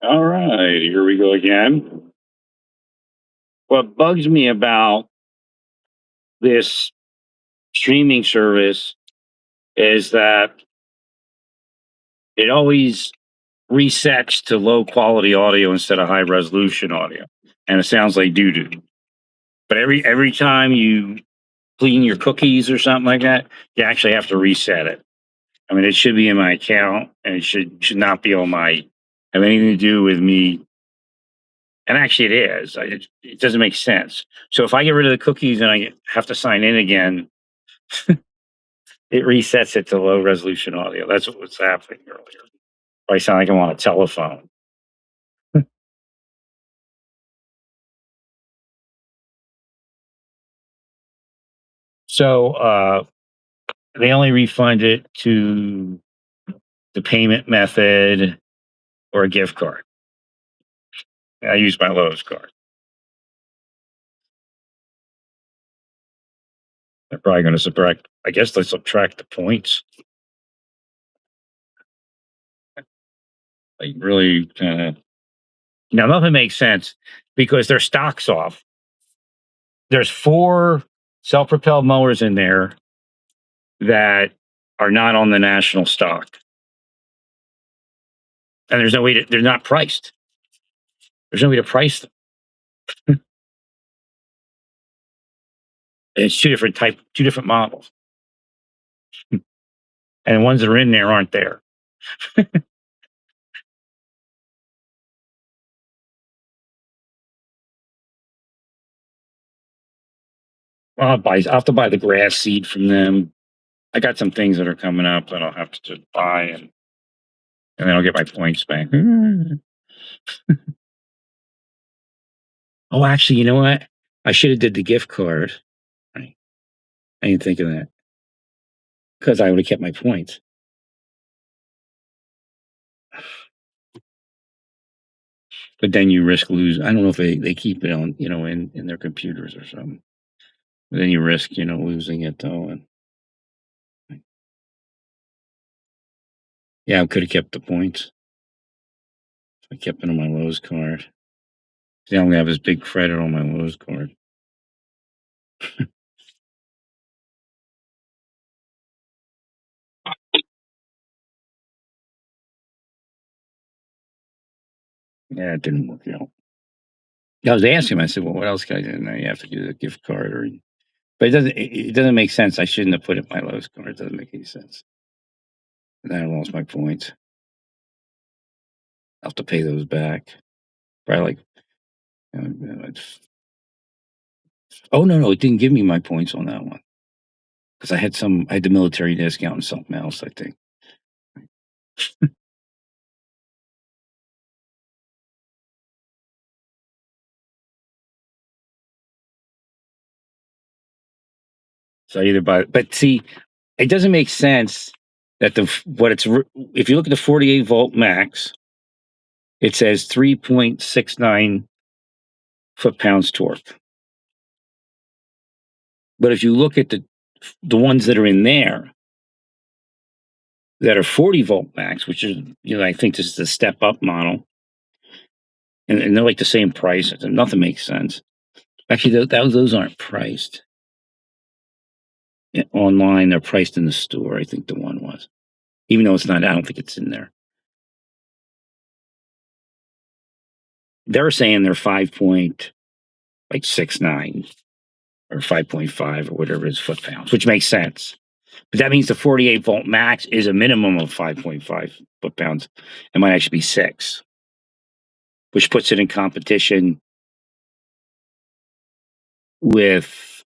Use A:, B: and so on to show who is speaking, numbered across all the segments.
A: All right, here we go again. What bugs me about this streaming service is that it always resets to low quality audio instead of high resolution audio, and it sounds like doo doo. But every time you clean your cookies or something like that, you actually have to reset it. I mean, it should be in my account, and it should not be on my have anything to do with me. And actually, it is. It doesn't make sense. So if I get rid of the cookies and I have to sign in again, it resets it to low resolution audio. That's what was happening earlier. I sound like I'm on a telephone. So they only refund it to the payment method or a gift card. I use my Lowe's card. They're probably going to subtract. I guess they subtract the points. Like really kind of. Now nothing makes sense because their stock's off. There's four self-propelled mowers in there that are not on the national stock, and there's no way to. They're not priced. There's no way to price them. It's two different models, and the ones that are in there aren't there. I'll have to buy the grass seed from them. I got some things that are coming up that I'll have to just buy, and then I'll get my points back. Oh, actually, you know what? I should have did the gift card. I didn't think of that because I would have kept my points. But then you risk lose. I don't know if they keep it on, in their computers or something. But then you risk, losing it though. And yeah, I could have kept the points. I kept it on my Lowe's card. See, I only have this big credit on my Lowe's card. Yeah, it didn't work out. I was asking him. I said, "Well, what else can I do?" No, you have to get a gift card, but it doesn't make sense. I shouldn't have put it in my Lowe's card. It doesn't make any sense. And then I lost my points. I'll have to pay those back. Probably like, oh no, it didn't give me my points on that one because I had the military discount and something else. I think. So I either buy, but see, it doesn't make sense that if you look at the 48-volt max, it says 3.69 foot-pounds torque. But if you look at the ones that are in there that are 40-volt max, which is, I think this is the step up model, and they're like the same price, and nothing makes sense. Actually, those aren't priced online. They're priced in the store. I think the one was, even though it's not. I don't think it's in there. They're saying they're 5.69 or 5.5 or whatever it is foot-pounds, which makes sense. But that means the 48-volt max is a minimum of 5.5 foot-pounds. It might actually be 6, which puts it in competition with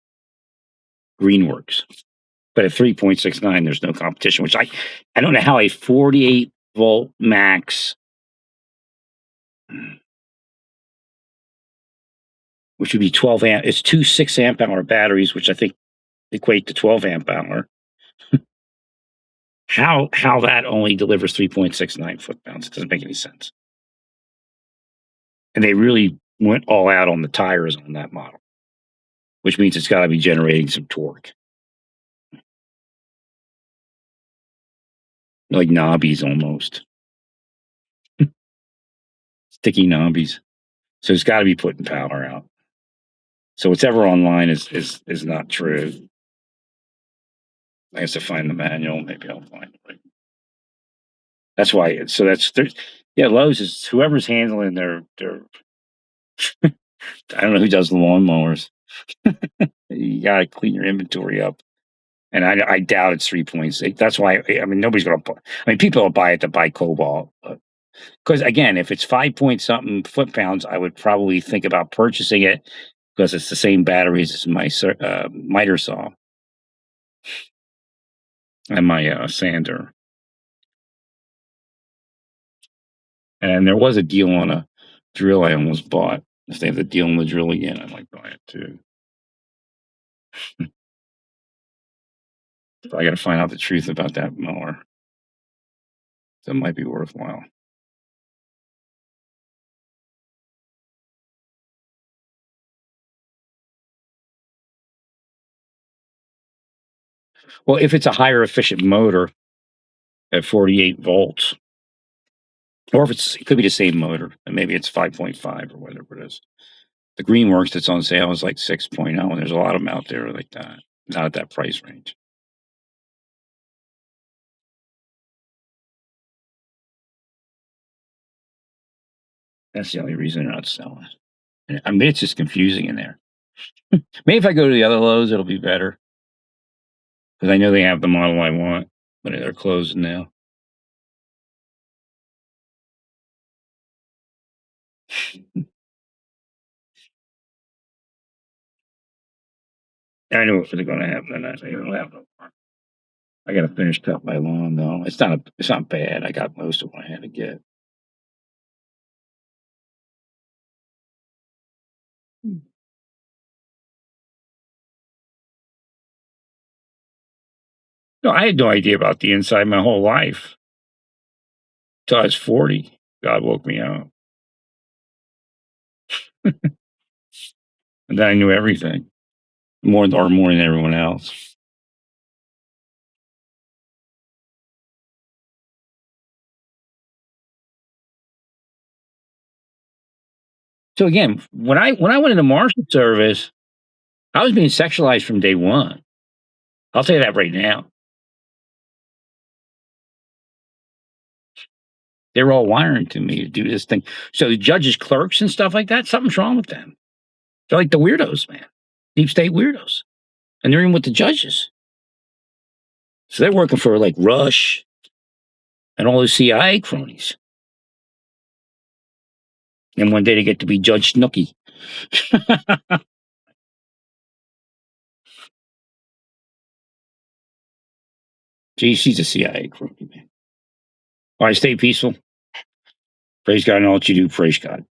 A: Greenworks. But at 3.69, there's no competition, which I don't know how a 48-volt max, which would be 12 amp, it's two 6 amp hour batteries, which I think equate to 12 amp hour. How that only delivers 3.69 foot-pounds? It doesn't make any sense. And they really went all out on the tires on that model, which means it's got to be generating some torque, like knobbies almost. sticky knobbies. So it's got to be putting power out. So whatever online is not true. I have to find the manual. Maybe I'll find it. Right. That's why. So that's yeah. Lowe's is whoever's handling their. I don't know who does the lawnmowers. You got to clean your inventory up, and I doubt it's 3.6. That's why. I mean, nobody's gonna. I mean, people will buy it to buy Cobalt, because again, if it's 5 point something foot pounds, I would probably think about purchasing it because it's the same batteries as my miter saw and my sander. And there was a deal on a drill I almost bought. If they have the deal on the drill again, I might buy it too. So I got to find out the truth about that mower. That might be worthwhile. Well, if it's a higher efficient motor at 48 volts, or if it could be the same motor, and maybe it's 5.5 or whatever it is. The Greenworks that's on sale is like 6.0, and there's a lot of them out there like that, not at that price range. That's the only reason they're not selling it. I mean, it's just confusing in there. Maybe if I go to the other Lowe's, it'll be better because I know they have the model I want, but they're closed now. I know what they're going to have, and they don't have no more. I got to finish cut my lawn though. It's not bad. I got most of what I had to get. No, I had no idea about the inside my whole life till I was 40. God woke me up, and then I knew everything more than everyone else. So again, when I went into Marshal Service, I was being sexualized from day one. I'll tell you that right now. They were all wiring to me to do this thing. So the judges, clerks, and stuff like that, something's wrong with them. They're like the weirdos, man. Deep state weirdos. And they're in with the judges. So they're working for like Rush and all the CIA cronies. And one day they get to be Judge Snooky. Gee, she's a CIA crony, man. All right, stay peaceful. Praise God and all that you do. Praise God.